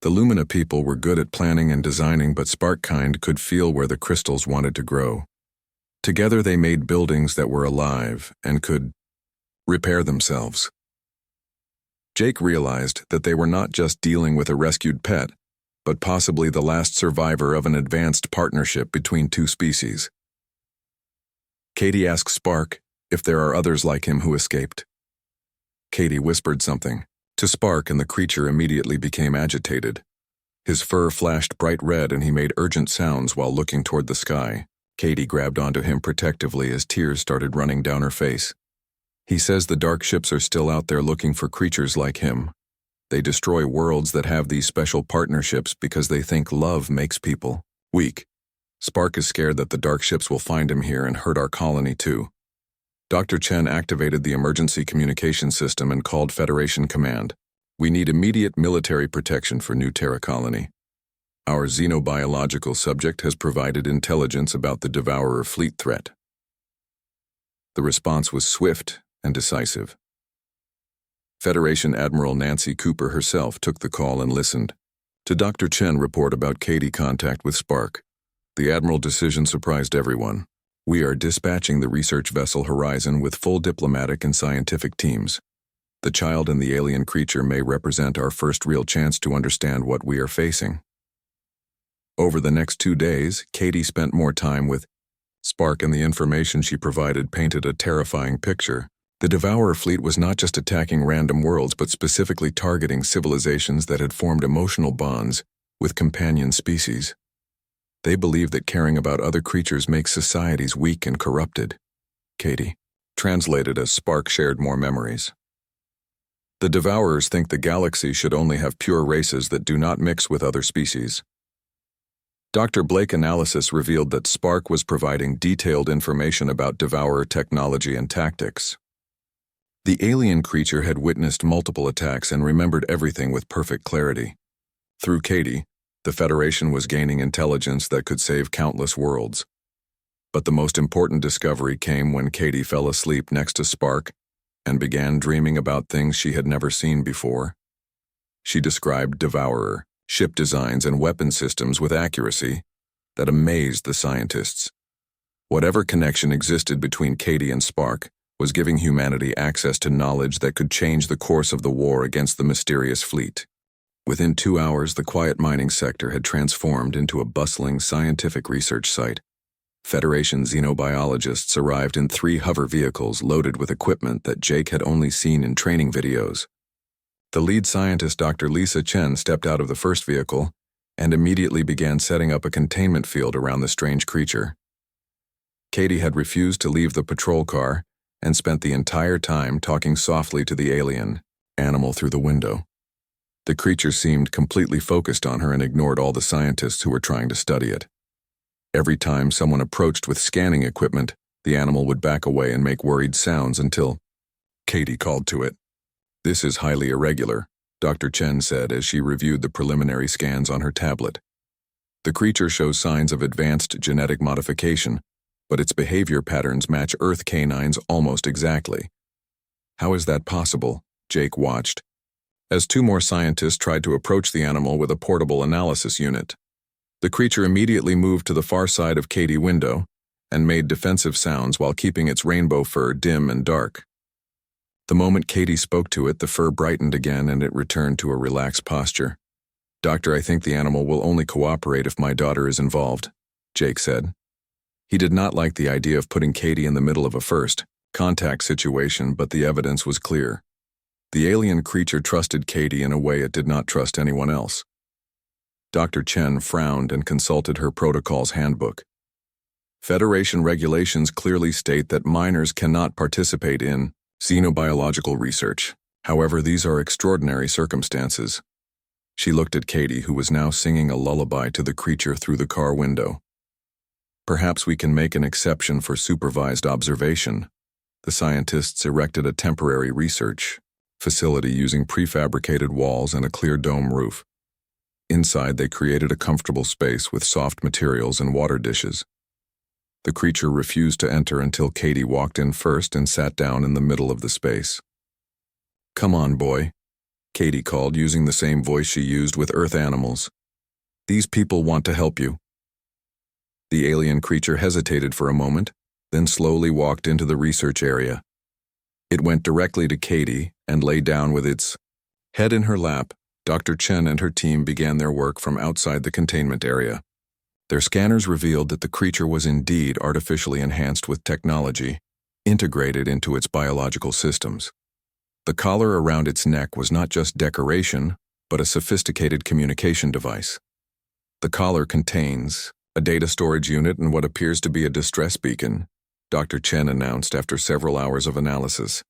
The Lumina people were good at planning and designing, but Spark kind could feel where the crystals wanted to grow. Together they made buildings that were alive and could repair themselves." Jake realized that they were not just dealing with a rescued pet, but possibly the last survivor of an advanced partnership between two species. Katie asked Spark if there are others like him who escaped. Katie whispered something to Spark, and the creature immediately became agitated. His fur flashed bright red and he made urgent sounds while looking toward the sky. Katie grabbed onto him protectively as tears started running down her face. "He says the dark ships are still out there looking for creatures like him. They destroy worlds that have these special partnerships because they think love makes people weak. Spark is scared that the dark ships will find him here and hurt our colony too." Dr. Chen activated the emergency communication system and called Federation Command. "We need immediate military protection for New Terra Colony. Our xenobiological subject has provided intelligence about the Devourer fleet threat." The response was swift and decisive. Federation Admiral Nancy Cooper herself took the call and listened to Dr. Chen report about Katie contact with Spark. The Admiral decision surprised everyone. "We are dispatching the research vessel Horizon with full diplomatic and scientific teams. The child and the alien creature may represent our first real chance to understand what we are facing." Over the next 2 days, Katie spent more time with Spark, and the information she provided painted a terrifying picture. The Devourer fleet was not just attacking random worlds, but specifically targeting civilizations that had formed emotional bonds with companion species. They believe that caring about other creatures makes societies weak and corrupted. Katie translated as Spark shared more memories. "The Devourers think the galaxy should only have pure races that do not mix with other species." Dr. Blake analysis revealed that Spark was providing detailed information about Devourer technology and tactics. The alien creature had witnessed multiple attacks and remembered everything with perfect clarity. Through Katie, the Federation was gaining intelligence that could save countless worlds. But the most important discovery came when Katie fell asleep next to Spark and began dreaming about things she had never seen before. She described Devourer, ship designs, and weapon systems with accuracy that amazed the scientists. Whatever connection existed between Katie and Spark was giving humanity access to knowledge that could change the course of the war against the mysterious fleet. Within 2 hours, the quiet mining sector had transformed into a bustling scientific research site. Federation xenobiologists arrived in 3 hover vehicles loaded with equipment that Jake had only seen in training videos. The lead scientist, Dr. Lisa Chen, stepped out of the first vehicle and immediately began setting up a containment field around the strange creature. Katie had refused to leave the patrol car and spent the entire time talking softly to the alien animal through the window. The creature seemed completely focused on her and ignored all the scientists who were trying to study it. Every time someone approached with scanning equipment, the animal would back away and make worried sounds until Katie called to it. "This is highly irregular," Dr. Chen said as she reviewed the preliminary scans on her tablet. "The creature shows signs of advanced genetic modification, but its behavior patterns match Earth canines almost exactly." "How is that possible?" Jake watched as 2 more scientists tried to approach the animal with a portable analysis unit. The creature immediately moved to the far side of Katie's window and made defensive sounds while keeping its rainbow fur dim and dark. The moment Katie spoke to it, the fur brightened again and it returned to a relaxed posture. "Doctor, I think the animal will only cooperate if my daughter is involved," Jake said. He did not like the idea of putting Katie in the middle of a first contact situation, but the evidence was clear. The alien creature trusted Katie in a way it did not trust anyone else. Dr. Chen frowned and consulted her protocol's handbook. Federation regulations clearly state that minors cannot participate in xenobiological research. However, these are extraordinary circumstances. She looked at Katie, who was now singing a lullaby to the creature through the car window. "Perhaps we can make an exception for supervised observation." The scientists erected a temporary research facility using prefabricated walls and a clear dome roof. Inside, they created a comfortable space with soft materials and water dishes. The creature refused to enter until Katie walked in first and sat down in the middle of the space. "Come on, boy," Katie called, using the same voice she used with Earth animals. "These people want to help you." The alien creature hesitated for a moment, then slowly walked into the research area. It went directly to Katie and lay down with its head in her lap. Dr. Chen and her team began their work from outside the containment area. Their scanners revealed that the creature was indeed artificially enhanced with technology, integrated into its biological systems. The collar around its neck was not just decoration, but a sophisticated communication device. The collar contains a data storage unit and what appears to be a distress beacon, Dr. Chen announced after several hours of analysis.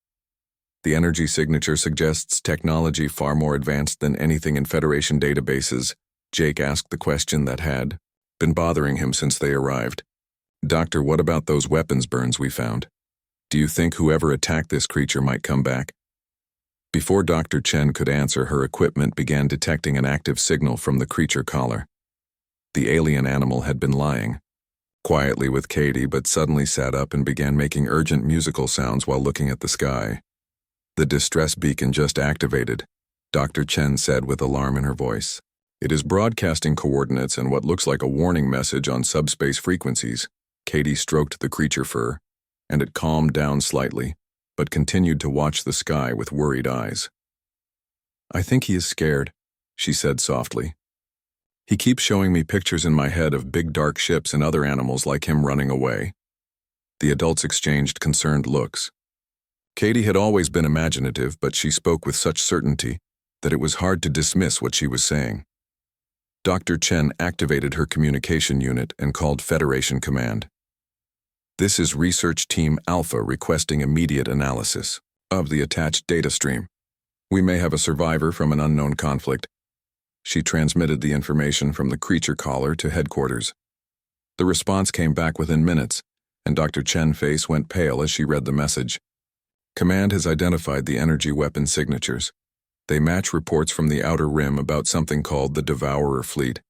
The energy signature suggests technology far more advanced than anything in Federation databases. Jake asked the question that had been bothering him since they arrived. "Doctor, what about those weapons burns we found? Do you think whoever attacked this creature might come back?" Before Dr. Chen could answer, her equipment began detecting an active signal from the creature collar. The alien animal had been lying quietly with Katie, but suddenly sat up and began making urgent musical sounds while looking at the sky. "The distress beacon just activated," Dr. Chen said with alarm in her voice. "It is broadcasting coordinates and what looks like a warning message on subspace frequencies." Katie stroked the creature fur, and it calmed down slightly, but continued to watch the sky with worried eyes. "I think he is scared," she said softly. "He keeps showing me pictures in my head of big dark ships and other animals like him running away." The adults exchanged concerned looks. Katie had always been imaginative, but she spoke with such certainty that it was hard to dismiss what she was saying. Dr. Chen activated her communication unit and called Federation Command. "This is Research Team Alpha requesting immediate analysis of the attached data stream. We may have a survivor from an unknown conflict." She transmitted the information from the creature collar to headquarters. The response came back within minutes, and Dr. Chen's face went pale as she read the message. "Command has identified the energy weapon signatures. They match reports from the Outer Rim about something called the Devourer fleet."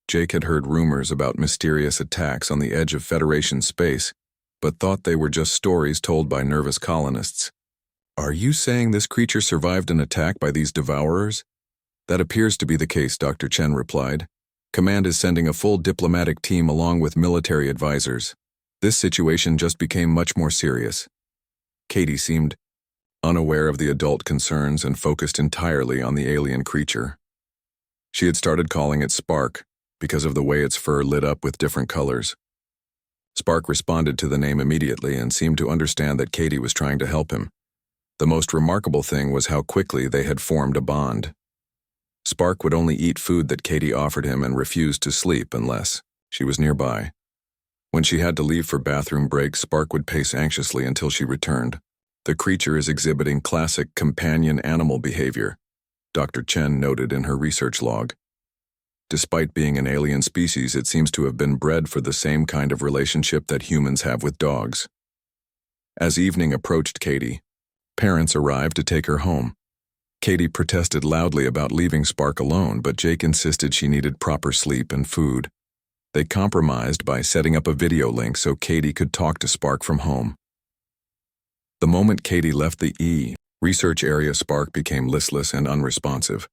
Jake had heard rumors about mysterious attacks on the edge of Federation space, but thought they were just stories told by nervous colonists. "Are you saying this creature survived an attack by these Devourers?" "That appears to be the case," Dr. Chen replied. "Command is sending a full diplomatic team along with military advisors. This situation just became much more serious." Katie seemed unaware of the adult concerns and focused entirely on the alien creature. She had started calling it Spark because of the way its fur lit up with different colors. Spark responded to the name immediately and seemed to understand that Katie was trying to help him. The most remarkable thing was how quickly they had formed a bond. Spark would only eat food that Katie offered him and refused to sleep unless she was nearby. When she had to leave for bathroom breaks, Spark would pace anxiously until she returned. "The creature is exhibiting classic companion animal behavior," Dr. Chen noted in her research log. "Despite being an alien species, it seems to have been bred for the same kind of relationship that humans have with dogs." As evening approached Katie, parents arrived to take her home. Katie protested loudly about leaving Spark alone, but Jake insisted she needed proper sleep and food. They compromised by setting up a video link so Katie could talk to Spark from home. The moment Katie left the research area, Spark became listless and unresponsive.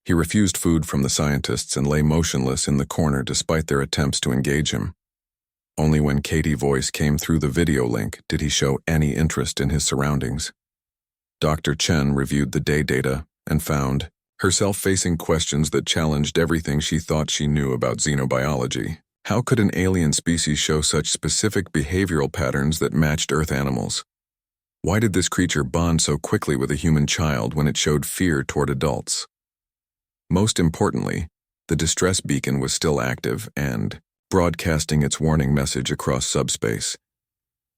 He refused food from the scientists and lay motionless in the corner despite their attempts to engage him. Only when Katie's voice came through the video link did he show any interest in his surroundings. Dr. Chen reviewed the day data and found herself facing questions that challenged everything she thought she knew about xenobiology. How could an alien species show such specific behavioral patterns that matched Earth animals? Why did this creature bond so quickly with a human child when it showed fear toward adults? Most importantly, the distress beacon was still active and broadcasting its warning message across subspace.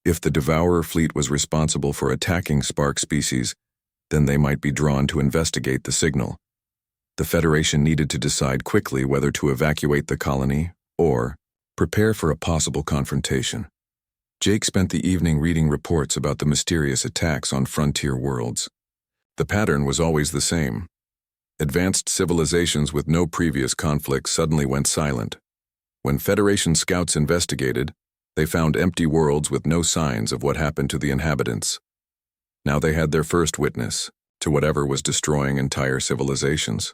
If the Devourer fleet was responsible for attacking Spark species, then they might be drawn to investigate the signal. The Federation needed to decide quickly whether to evacuate the colony or prepare for a possible confrontation. Jake spent the evening reading reports about the mysterious attacks on frontier worlds. The pattern was always the same. Advanced civilizations with no previous conflicts suddenly went silent. When Federation scouts investigated, they found empty worlds with no signs of what happened to the inhabitants. Now they had their first witness to whatever was destroying entire civilizations.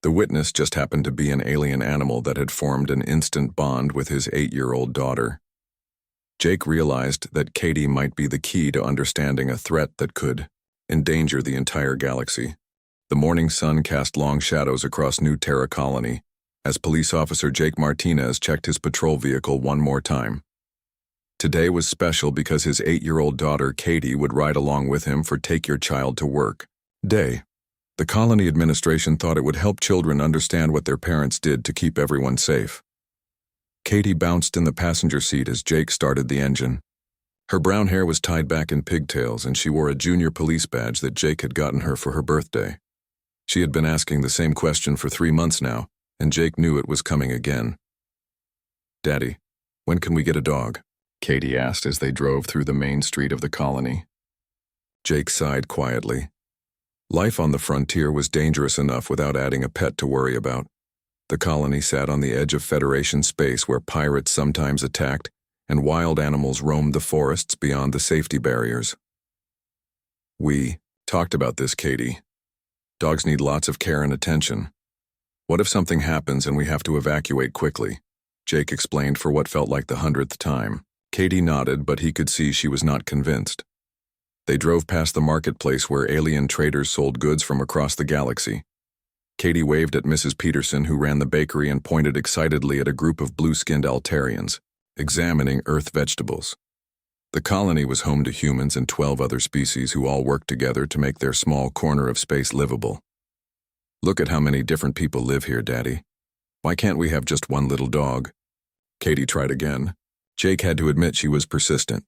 The witness just happened to be an alien animal that had formed an instant bond with his 8-year-old daughter. Jake realized that Katie might be the key to understanding a threat that could endanger the entire galaxy. The morning sun cast long shadows across New Terra Colony as police officer Jake Martinez checked his patrol vehicle one more time. Today was special because his 8-year-old daughter Katie would ride along with him for Take Your Child to Work Day. The colony administration thought it would help children understand what their parents did to keep everyone safe. Katie bounced in the passenger seat as Jake started the engine. Her brown hair was tied back in pigtails and she wore a junior police badge that Jake had gotten her for her birthday. She had been asking the same question for 3 months now, and Jake knew it was coming again. "Daddy, when can we get a dog?" Katie asked as they drove through the main street of the colony. Jake sighed quietly. Life on the frontier was dangerous enough without adding a pet to worry about. The colony sat on the edge of Federation space where pirates sometimes attacked and wild animals roamed the forests beyond the safety barriers. "We talked about this, Katie. Dogs need lots of care and attention. What if something happens and we have to evacuate quickly?" Jake explained for what felt like the 100th time. Katie nodded, but he could see she was not convinced. They drove past the marketplace where alien traders sold goods from across the galaxy. Katie waved at Mrs. Peterson, who ran the bakery, and pointed excitedly at a group of blue-skinned Altarians, examining Earth vegetables. The colony was home to humans and 12 other species who all worked together to make their small corner of space livable. "Look at how many different people live here, Daddy. Why can't we have just one little dog?" Katie tried again. Jake had to admit she was persistent.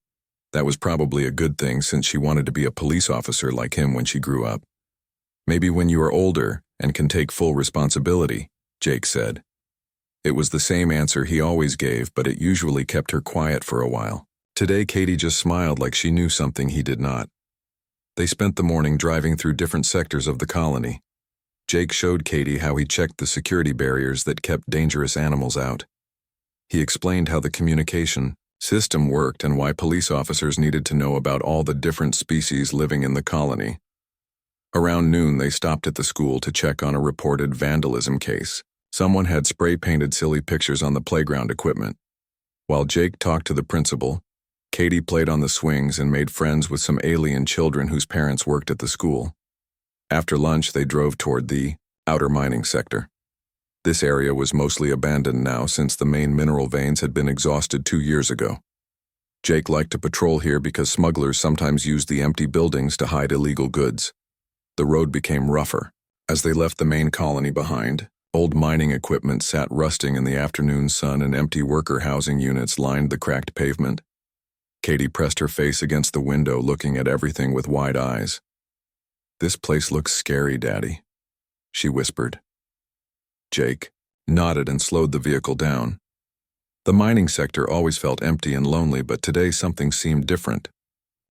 That was probably a good thing since she wanted to be a police officer like him when she grew up. "Maybe when you are older and can take full responsibility," Jake said. It was the same answer he always gave, but it usually kept her quiet for a while. Today, Katie just smiled like she knew something he did not. They spent the morning driving through different sectors of the colony. Jake showed Katie how he checked the security barriers that kept dangerous animals out. He explained how the communication system worked and why police officers needed to know about all the different species living in the colony. Around noon, they stopped at the school to check on a reported vandalism case. Someone had spray-painted silly pictures on the playground equipment. While Jake talked to the principal, Katie played on the swings and made friends with some alien children whose parents worked at the school. After lunch, they drove toward the outer mining sector. This area was mostly abandoned now since the main mineral veins had been exhausted 2 years ago. Jake liked to patrol here because smugglers sometimes used the empty buildings to hide illegal goods. The road became rougher. As they left the main colony behind, old mining equipment sat rusting in the afternoon sun and empty worker housing units lined the cracked pavement. Katie pressed her face against the window, looking at everything with wide eyes. "This place looks scary, Daddy," she whispered. Jake nodded and slowed the vehicle down. The mining sector always felt empty and lonely, but today something seemed different.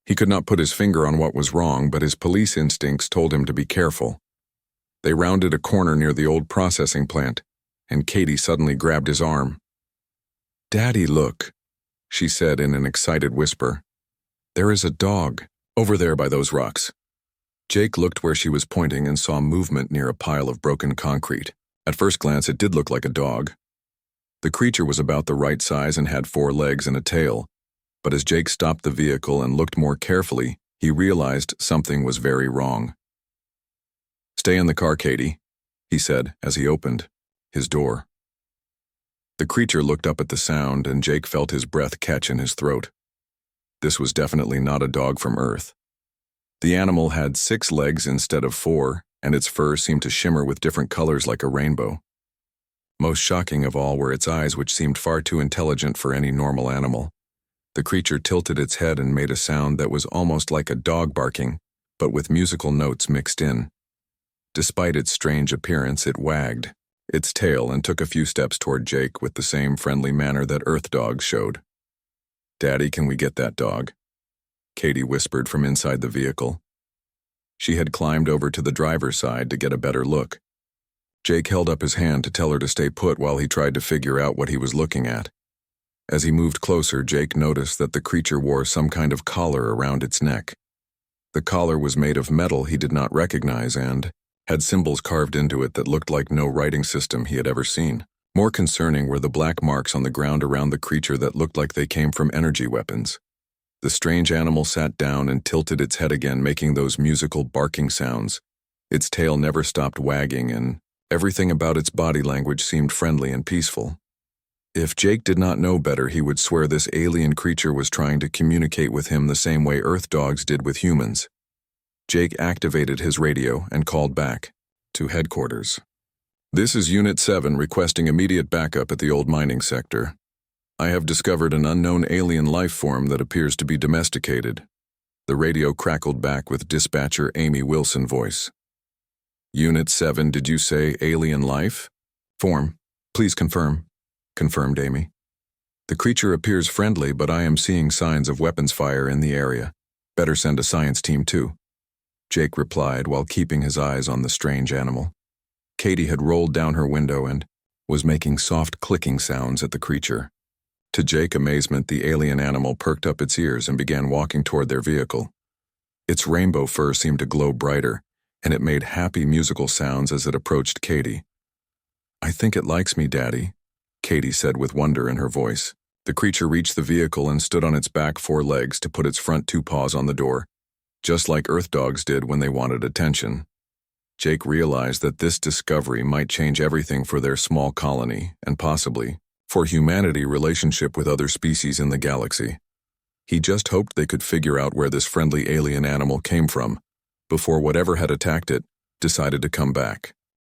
He could not put his finger on what was wrong, but his police instincts told him to be careful. They rounded a corner near the old processing plant, and Katie suddenly grabbed his arm. "Daddy, look," she said in an excited whisper. "There is a dog over there by those rocks." Jake looked where she was pointing and saw movement near a pile of broken concrete. At first glance, it did look like a dog. The creature was about the right size and had 4 legs and a tail, but as Jake stopped the vehicle and looked more carefully, he realized something was very wrong. "Stay in the car, Katie," he said as he opened his door. The creature looked up at the sound, and Jake felt his breath catch in his throat. This was definitely not a dog from Earth. The animal had 6 legs instead of 4, and its fur seemed to shimmer with different colors like a rainbow. Most shocking of all were its eyes, which seemed far too intelligent for any normal animal. The creature tilted its head and made a sound that was almost like a dog barking, but with musical notes mixed in. Despite its strange appearance, it wagged its tail and took a few steps toward Jake with the same friendly manner that Earth dogs showed. "Daddy, can we get that dog?" Katie whispered from inside the vehicle. She had climbed over to the driver's side to get a better look. Jake held up his hand to tell her to stay put while he tried to figure out what he was looking at. As he moved closer, Jake noticed that the creature wore some kind of collar around its neck. The collar was made of metal he did not recognize and had symbols carved into it that looked like no writing system he had ever seen. More concerning were the black marks on the ground around the creature that looked like they came from energy weapons. The strange animal sat down and tilted its head again, making those musical barking sounds. Its tail never stopped wagging, and everything about its body language seemed friendly and peaceful. If Jake did not know better, he would swear this alien creature was trying to communicate with him the same way Earth dogs did with humans. Jake activated his radio and called back to headquarters. "This is Unit 7 requesting immediate backup at the old mining sector. I have discovered an unknown alien life form that appears to be domesticated." The radio crackled back with dispatcher Amy Wilson's voice. "Unit 7, did you say alien life form? Please confirm," confirmed Amy. "The creature appears friendly, but I am seeing signs of weapons fire in the area. Better send a science team too," Jake replied while keeping his eyes on the strange animal. Katie had rolled down her window and was making soft clicking sounds at the creature. To Jake's amazement, the alien animal perked up its ears and began walking toward their vehicle. Its rainbow fur seemed to glow brighter, and it made happy musical sounds as it approached Katie. "I think it likes me, Daddy," Katie said with wonder in her voice. The creature reached the vehicle and stood on its back 4 legs to put its front 2 paws on the door, just like Earth dogs did when they wanted attention. Jake realized that this discovery might change everything for their small colony and possibly for humanity's relationship with other species in the galaxy. He just hoped they could figure out where this friendly alien animal came from before whatever had attacked it decided to come back.